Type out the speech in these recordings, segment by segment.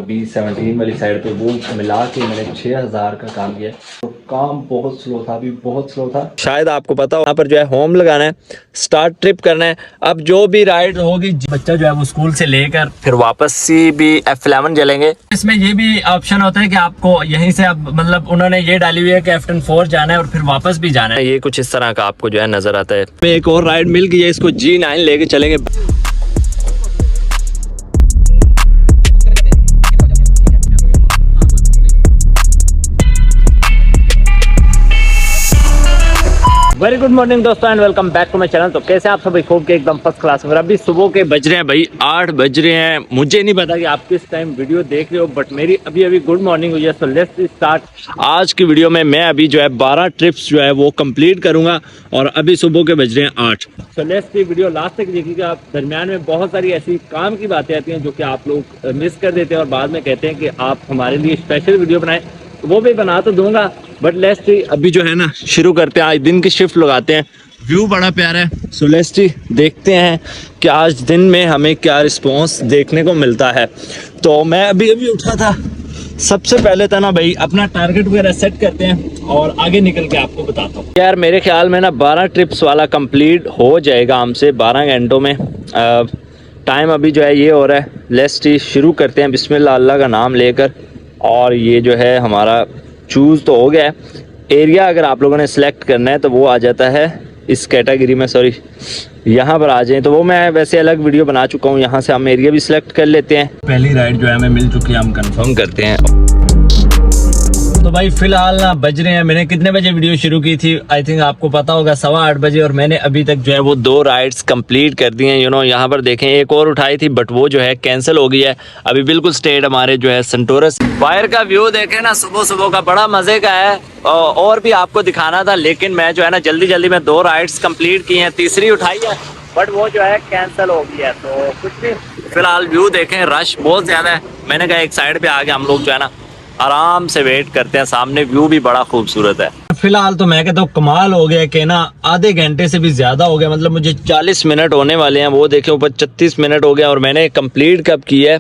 B17 वाली side पे, वो मिला के मैंने 6000 का काम किया। तो काम बहुत स्लो था, अभी बहुत स्लो था। शायद आपको पता हो, यहाँ पर जो है होम लगाना है, स्टार्ट ट्रिप करना है। अब जो भी राइड होगी, बच्चा जो है वो स्कूल से लेकर फिर वापस सी भी F11 चलेंगे। इसमें ये भी ऑप्शन होता है कि आपको यहीं से, अब मतलब उन्होंने ये डाली हुई है कि F4 जाना है और फिर वापस भी जाना है। ये कुछ इस तरह का आपको जो है नजर आता है। एक और राइड मिल गई है, इसको G9 लेके चलेंगे। वेरी गुड मॉर्निंग दोस्तों and welcome back to my channel. तो कैसे आप सभी, खूब के एकदम फर्स्ट क्लास में। अभी सुबह के बज रहे हैं भाई 8 बज रहे हैं। मुझे नहीं पता कि आप किस टाइम वीडियो देख रहे हो, बट मेरी अभी अभी गुड मॉर्निंग हुई है। So let's start. आज की वीडियो में मैं अभी जो है 12 ट्रिप्स जो है वो कंप्लीट करूंगा और अभी सुबह के बज रहे हैं 8। सो लेट्स की वीडियो लास्ट तक देखिएगा। दरमियान में बहुत सारी ऐसी काम की बातें आती हैं जो कि आप लोग मिस कर देते हैं और बाद में कहते हैं कि आप हमारे लिए स्पेशल वीडियो बनाएं। वो भी बना तो दूंगा, बट लेट्स अभी जो है ना शुरू करते हैं। आज दिन की शिफ्ट लगाते हैं। व्यू बड़ा प्यारा है। सो लेट्स देखते हैं कि आज दिन में हमें क्या रिस्पॉन्स देखने को मिलता है। तो मैं अभी अभी उठा था। सबसे पहले था ना भाई, अपना टारगेट वगैरह सेट करते हैं और आगे निकल के आपको बताता हूँ। यार मेरे ख्याल में ना 12 ट्रिप्स वाला कंप्लीट हो जाएगा हमसे 12 घंटों में। टाइम अभी जो है ये हो रहा है। लेट्स शुरू करते हैं बिस्मिल्लाह अल्लाह का नाम लेकर। और ये जो है हमारा चूज़ तो हो गया है। एरिया अगर आप लोगों ने सिलेक्ट करना है तो वो आ जाता है इस कैटेगरी में, सॉरी यहाँ पर आ जाए तो वो मैं वैसे अलग वीडियो बना चुका हूँ। यहाँ से हम एरिया भी सिलेक्ट कर लेते हैं। पहली राइड जो है हमें मिल चुकी है, हम कंफर्म करते हैं। तो भाई फिलहाल ना बज रहे हैं, मैंने कितने बजे वीडियो शुरू की थी, आई थिंक आपको पता होगा 8:15 बजे, और मैंने अभी तक जो है वो 2 राइड्स कंप्लीट कर दी हैं। यहाँ पर देखें, एक और उठाई थी बट वो जो है कैंसिल हो गई है। अभी बिल्कुल स्ट्रेट हमारे जो है सेंटोरस। बाहर का व्यू देखें ना, सुबह सुबह का बड़ा मजे का है। और भी आपको दिखाना था, लेकिन मैं जो है ना जल्दी में 2 राइड्स कंप्लीट की हैं, तीसरी उठाई है बट वो जो है कैंसिल हो गई है। तो कुछ भी फिलहाल व्यू देखें, रश बहुत ज्यादा है। मैंने कहा एक साइड पे आके हम लोग जो है ना आराम से वेट करते हैं। सामने व्यू भी बड़ा खूबसूरत है। फिलहाल तो मैं कहता हूँ कमाल हो गया कि ना आधे घंटे से भी ज्यादा हो गया, मतलब मुझे 40 मिनट होने वाले हैं। वो देखे ऊपर 36 मिनट हो गया और मैंने कंप्लीट कब की है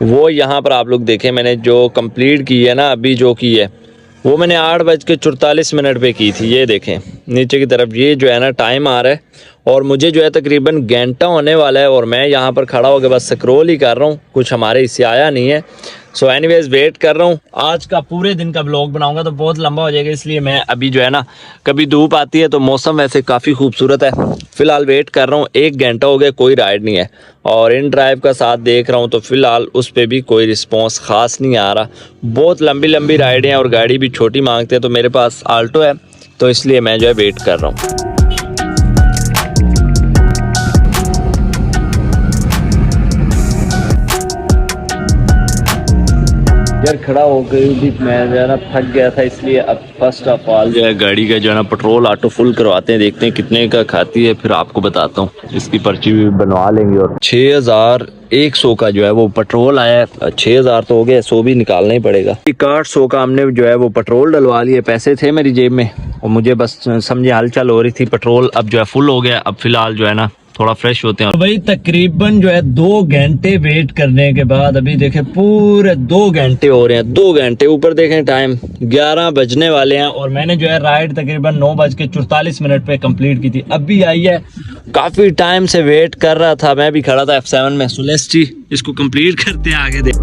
वो यहाँ पर आप लोग देखें। मैंने जो कंप्लीट की है ना अभी जो की है वो मैंने 8:44 पे की थी। ये देखें नीचे की तरफ, ये जो है ना टाइम आ रहा है और मुझे जो है तकरीबन घंटा होने वाला है और मैं यहाँ पर खड़ा होकर बस स्क्रॉल ही कर रहा हूँ। कुछ हमारे इससे आया नहीं है। सो एनीवेज वेट कर रहा हूँ। आज का पूरे दिन का व्लॉग बनाऊंगा तो बहुत लंबा हो जाएगा, इसलिए मैं अभी जो है ना, कभी धूप आती है तो मौसम वैसे काफ़ी खूबसूरत है। फिलहाल वेट कर रहा हूँ। 1 घंटा हो गया, कोई राइड नहीं है और इन ड्राइव का साथ देख रहा हूँ तो फिलहाल उस पर भी कोई रिस्पॉन्स ख़ास नहीं आ रहा। बहुत लंबी राइडें हैं और गाड़ी भी छोटी मांगते हैं। तो मेरे पास आल्टो है तो इसलिए मैं जो है वेट कर रहा हूँ। यार खड़ा हो गई भी, मैं जो है ना थक गया था, इसलिए अब फर्स्ट ऑफ ऑल जो है गाड़ी का जो है ना पेट्रोल ऑटो फुल करवाते हैं, देखते हैं कितने का खाती है, फिर आपको बताता हूँ। इसकी पर्ची भी बनवा लेंगे। और 6100 का जो है वो पेट्रोल आया है। 6000 तो हो गया, 100 भी निकालना ही पड़ेगा। 6100 का हमने जो है वो पेट्रोल डलवा लिए। पैसे थे मेरी जेब में और मुझे बस समझे हलचल हो रही थी। पेट्रोल अब जो है फुल हो गया। अब फिलहाल जो है ना थोड़ा फ्रेश होते हैं। भाई तकरीबन जो है 2 घंटे वेट करने के बाद अभी देखें पूरे 2 घंटे हो रहे हैं। 2 घंटे ऊपर देखें, टाइम 11 बजने वाले हैं और मैंने जो है राइड तकरीबन 9:44 पे कंप्लीट की थी। अभी आई है। काफी टाइम से वेट कर रहा था, मैं भी खड़ा था F7 में। सो लेट्स सी इसको कंप्लीट करते हैं, आगे देख।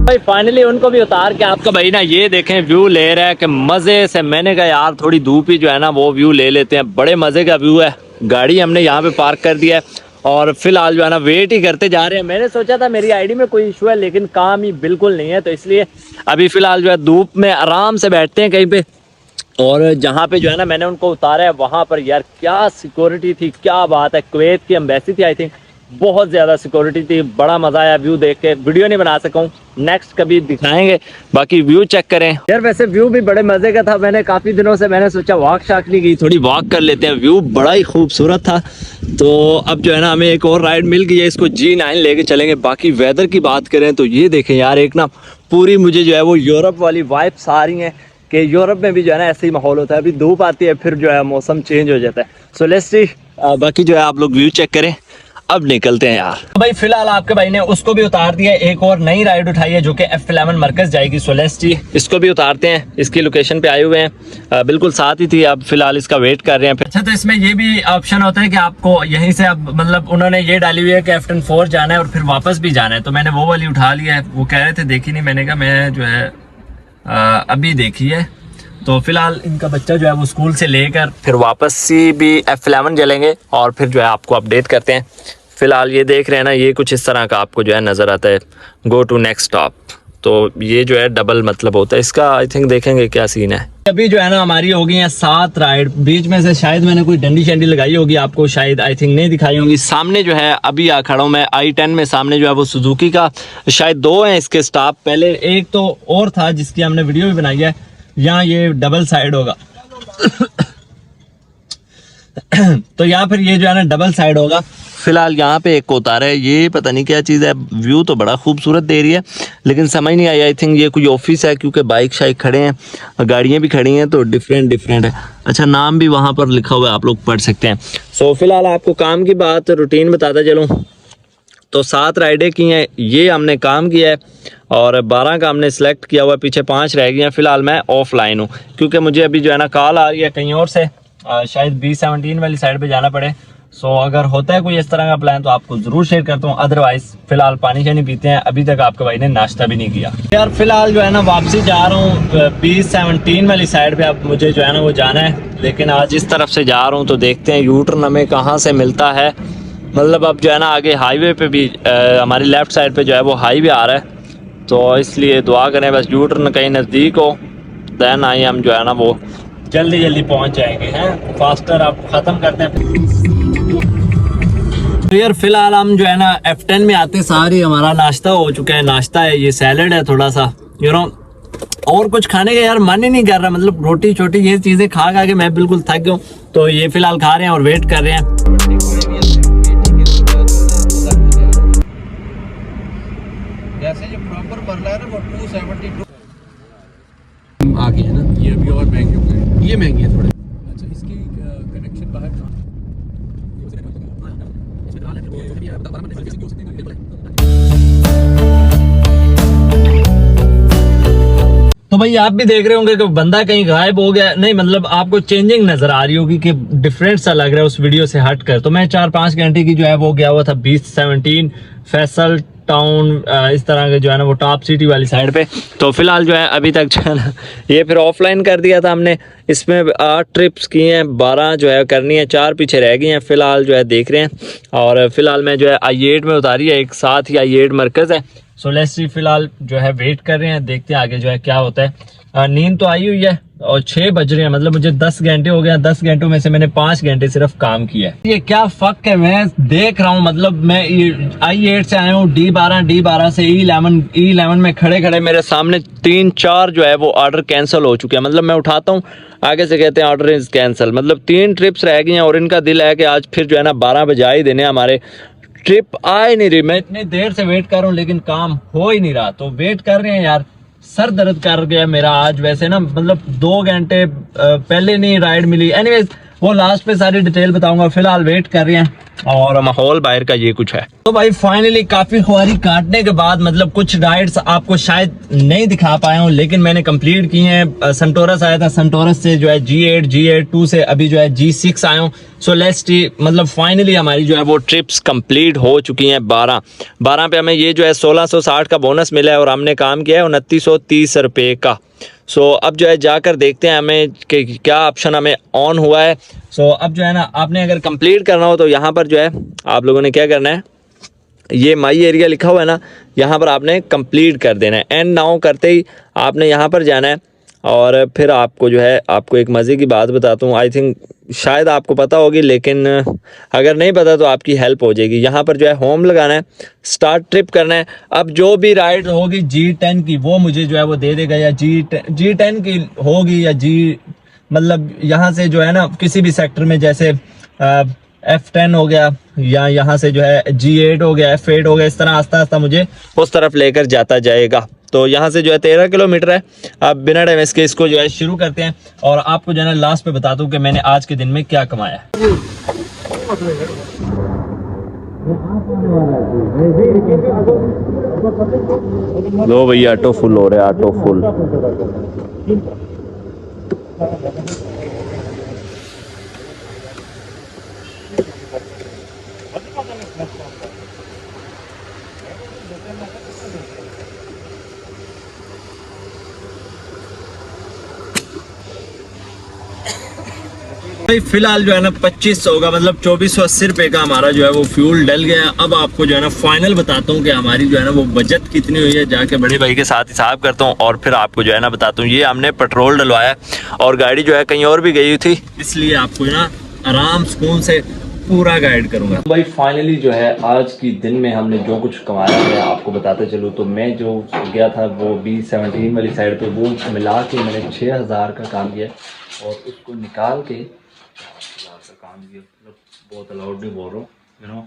भाई फाइनली उनको भी उतार के आपका भाई ना ये देखें व्यू ले रहा है कि मजे से। मैंने कहा यार थोड़ी धूप ही जो है ना वो व्यू ले लेते हैं। बड़े मजे का व्यू है। गाड़ी हमने यहाँ पे पार्क कर दिया है और फिलहाल जो है ना वेट ही करते जा रहे हैं। मैंने सोचा था मेरी आईडी में कोई इशू है, लेकिन काम ही बिल्कुल नहीं है। तो इसलिए अभी फिलहाल जो है धूप में आराम से बैठते हैं कहीं पे। और जहाँ पे जो है ना मैंने उनको उतारा है वहाँ पर यार क्या सिक्योरिटी थी, क्या बात है। कुवैत की एम्बेसी थी आई थिंक, बहुत ज़्यादा सिक्योरिटी थी। बड़ा मज़ा आया व्यू देख के। वीडियो नहीं बना सका हूँ, नेक्स्ट कभी दिखाएंगे। बाकी व्यू चेक करें यार। वैसे व्यू भी बड़े मज़े का था। मैंने काफ़ी दिनों से मैंने सोचा वॉक शाक नहीं की, थोड़ी वॉक कर लेते हैं। व्यू बड़ा ही खूबसूरत था। तो अब जो है ना हमें एक और राइड मिल गई है, इसको G9 लेके चलेंगे। बाकी वेदर की बात करें तो ये देखें यार, एक ना पूरी मुझे जो है वो यूरोप वाली वाइब्स आ रही हैं कि यूरोप में भी जो है ना ऐसे ही माहौल होता है। अभी धूप आती है फिर जो है मौसम चेंज हो जाता है। So let's see. बाकी जो है आप लोग व्यू चेक करें। अब निकलते हैं यार। भाई फिलहाल आपके भाई ने उसको भी उतार दिया, एक और नई राइड उठाई है जो कि F11 मरकज जाएगी सोलेस्टी, इसको भी उतारते हैं। इसकी लोकेशन पे आए हुए हैं, बिल्कुल साथ ही थी, अब फिलहाल इसका वेट कर रहे हैं। अच्छा, तो इसमें ये भी ऑप्शन होता है कि आपको यहीं से, अब मतलब उन्होंने ये डाली हुई है कि F10 जाना है और फिर वापस भी जाना है, तो मैंने वो वाली उठा लिया है। वो कह रहे थे देखी नहीं, मैंने कहा मैं जो है अभी देखी है। तो फिलहाल इनका बच्चा जो है वो स्कूल से लेकर फिर वापस ही भी F11 चलेंगे और फिर जो है आपको अपडेट करते हैं। फिलहाल ये देख रहे हैं ना, ये कुछ इस तरह का आपको जो है नज़र आता है, गो टू नेक्स्ट स्टॉप। तो ये जो है डबल मतलब होता है इसका। आई थिंक देखेंगे क्या सीन है। अभी जो है ना हमारी हो गई है 7 राइड, बीच में से शायद मैंने कोई डंडी शंडी लगाई होगी, आपको शायद आई थिंक नहीं दिखाई होगी। सामने जो है अभी आ खड़ा हूँ मैं I10 में, सामने जो है वो सुजुकी का शायद 2 हैं इसके स्टॉप, पहले एक तो और था जिसकी हमने वीडियो भी बनाई है। यहाँ ये डबल साइड होगा तो यहाँ फिर ये जो है ना डबल साइड होगा। फिलहाल यहाँ पे एक उतारा है, ये पता नहीं क्या चीज़ है, व्यू तो बड़ा खूबसूरत दे रही है लेकिन समझ नहीं आई। आई थिंक ये कोई ऑफिस है क्योंकि बाइक शाइक खड़े हैं, गाड़ियाँ भी खड़ी हैं, तो डिफरेंट है। अच्छा, नाम भी वहाँ पर लिखा हुआ है, आप लोग पढ़ सकते हैं। सो फिलहाल आपको काम की बात रूटीन बताता चलूँ तो 7 राइडें की हैं, ये हमने काम किया है और 12 का हमने सेलेक्ट किया हुआ है, पीछे 5 रह गई हैं। फिलहाल मैं ऑफलाइन हूँ क्योंकि मुझे अभी जो है ना कॉल आ रही है कहीं और से, शायद B17 वाली साइड पे जाना पड़े। सो अगर होता है कोई इस तरह का प्लान तो आपको ज़रूर शेयर करता हूँ, अदरवाइज फिलहाल पानी शानी पीते हैं। अभी तक आपके भाई ने नाश्ता भी नहीं किया यार। फिलहाल जो है ना वापसी जा रहा हूँ B17 वाली साइड पे, अब मुझे जो है ना वो जाना है, लेकिन आज इस तरफ से जा रहा हूँ तो देखते हैं यू टर्न हमें कहाँ से मिलता है। मतलब अब जो है ना आगे हाईवे पे भी हमारी लेफ़्ट साइड पे जो है वो हाईवे आ रहा है, तो इसलिए दुआ करें बस यू टर्न कहीं नज़दीक हो, दैन आई हम जो है ना वो जल्दी पहुंच जाएंगे हैं। फास्टर आप ख़त्म करते हैं। तो यार फिलहाल हम जो है ना F10 में आते सारी हमारा नाश्ता हो चुका है। नाश्ता है, ये सैलड है थोड़ा सा, और कुछ खाने का यार मन ही नहीं कर रहा। मतलब रोटी छोटी ये चीज़ें खा के मैं बिल्कुल थक गया हूँ, तो ये फिलहाल खा रहे हैं और वेट कर रहे हैं। जैसे जो प्रॉपर बन रहा है ना वो 272 आ गई है ना, ये अभी और महंगे हो गए, ये महंगे हैं थोड़े। अच्छा, इसकी कनेक्शन बाहर तो भाई आप भी देख रहे होंगे कि बंदा कहीं गायब हो गया, नहीं मतलब आपको चेंजिंग नजर आ रही होगी कि डिफरेंट सा लग रहा है उस वीडियो से हट कर। तो मैं 4-5 घंटे की जो है वो गया हुआ था B17 फैसल टाउन, इस तरह के जो है ना वो टॉप सिटी वाली साइड पे। तो फिलहाल जो है अभी तक जो है ना ये फिर ऑफलाइन कर दिया था हमने, इसमें 8 ट्रिप्स की हैं, 12 जो है करनी है, 4 पीछे रह गई हैं। फिलहाल जो है देख रहे हैं और फिलहाल मैं जो है I8 में उतारी है, एक साथ ही I8 मरकज़ है। सो लेट्स सी, फिलहाल जो है वेट कर रहे हैं, देखते हैं आगे जो है क्या होता है। नींद तो आई हुई है और 6 बज रहे हैं, मतलब मुझे 10 घंटे हो गए। 10 घंटों में से मैंने 5 घंटे सिर्फ काम किया है। ये क्या फक है, मैं देख रहा हूँ, मतलब मैं I8 से आया हूँ D12 से E11 में खड़े मेरे सामने 3-4 जो है वो ऑर्डर कैंसिल हो चुके हैं। मतलब मैं उठाता हूँ, आगे से कहते हैं ऑर्डर इज कैंसिल। मतलब 3 ट्रिप्स रह गई हैं और इनका दिल है कि आज फिर जो है ना 12 बजा ही देने हमारे। ट्रिप आ ही नहीं रही, मैं इतनी देर से वेट कर रहा हूँ लेकिन काम हो ही नहीं रहा, तो वेट कर रहे हैं यार। सर दर्द कर गया मेरा आज, वैसे ना मतलब 2 घंटे पहले नहीं राइड मिली। एनीवेज वो लास्ट पे सारी डिटेल बताऊंगा, फिलहाल वेट कर रहे हैं और माहौल बाहर का ये कुछ है। तो भाई फाइनली काफी खुआरी काटने के बाद मतलब कुछ राइड्स आपको शायद नहीं दिखा पाया हूँ लेकिन मैंने कंप्लीट की हैं। संटोरस आया था, संटोरस से जो है G8 से अभी जो है G6 आया हूँ। सो लेट्स सी, मतलब फाइनली हमारी जो है वो ट्रिप्स कंप्लीट हो चुकी हैं। 12 पे हमें ये जो है 1660 का बोनस मिला है और हमने काम किया है 2930 रुपये का। सो अब जो है जाकर देखते हैं हमें कि क्या ऑप्शन हमें ऑन हुआ है। सो अब जो है ना आपने अगर कंप्लीट करना हो तो यहाँ पर जो है आप लोगों ने क्या करना है, ये माई एरिया लिखा हुआ है ना, यहाँ पर आपने कंप्लीट कर देना है। एंड नाउ करते ही आपने यहाँ पर जाना है और फिर आपको जो है, आपको एक मज़े की बात बताता हूँ, आई थिंक शायद आपको पता होगी लेकिन अगर नहीं पता तो आपकी हेल्प हो जाएगी। यहाँ पर जो है होम लगाना है, स्टार्ट ट्रिप करना है। अब जो भी राइड होगी G10 की वो मुझे जो है वो दे देगा, या G10 की होगी या मतलब यहाँ से जो है ना किसी भी सेक्टर में, जैसे F10 हो गया या यहाँ से जो है G8 हो गया, F8 हो गया, इस तरह आस्ता आस्ता मुझे उस तरफ लेकर जाता जाएगा। तो यहाँ से जो है 13 किलोमीटर है। अब बिना टाइम इसके इसको जो है शुरू करते हैं और आपको जो है ना लास्ट पे बता दूं कि मैंने आज के दिन में क्या कमाया है। लो भैया ऑटो फुल हो रहा है, ऑटो फुल। भाई फिलहाल जो है ना 2500 का मतलब 2480 का हमारा जो है वो फ्यूल डल गया है। अब आपको जो है ना फाइनल बताता हूँ कि हमारी जो है ना वो बचत कितनी हुई है, जाके बड़े भाई के साथ हिसाब करता हूँ और फिर आपको जो है ना बताता हूँ। ये हमने पेट्रोल डलवाया और गाड़ी जो है कहीं और भी गई हुई थी, इसलिए आपको जो ना आराम सुकून से पूरा गाइड करूंगा। भाई फाइनली जो है आज की दिन में हमने जो कुछ कमाया है आपको बताते चलूँ तो मैं जो गया था वो B17 वाली साइड पे, वो मिला के मैंने 6000 का काम किया और उसको निकाल के का काम किया। मतलब बहुत अलाउड नहीं बोल रहा हूँ, यू नो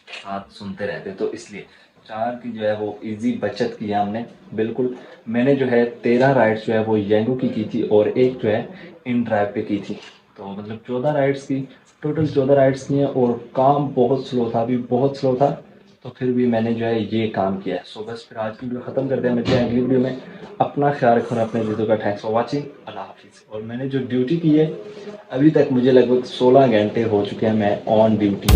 साथ सुनते रहते, तो इसलिए 4 की जो है वो इजी बचत की है हमने बिल्कुल। मैंने जो है 13 राइड्स जो है वो येंगो की थी और एक जो है इन ड्राइव पे की थी, तो मतलब 14 राइड्स की, टोटल 14 राइड्स की हैं और काम बहुत स्लो था, अभी बहुत स्लो था, तो फिर भी मैंने जो है ये काम किया है। सो बस फिर आज की वीडियो ख़त्म करते हैं, मिलते हैं अगली वीडियो में। अपना ख्याल रखो, अपने चीज़ों का। थैंक्स फॉर वाचिंग, अल्लाह हाफिज़। और मैंने जो ड्यूटी की है अभी तक मुझे लगभग 16 घंटे हो चुके हैं मैं ऑन ड्यूटी।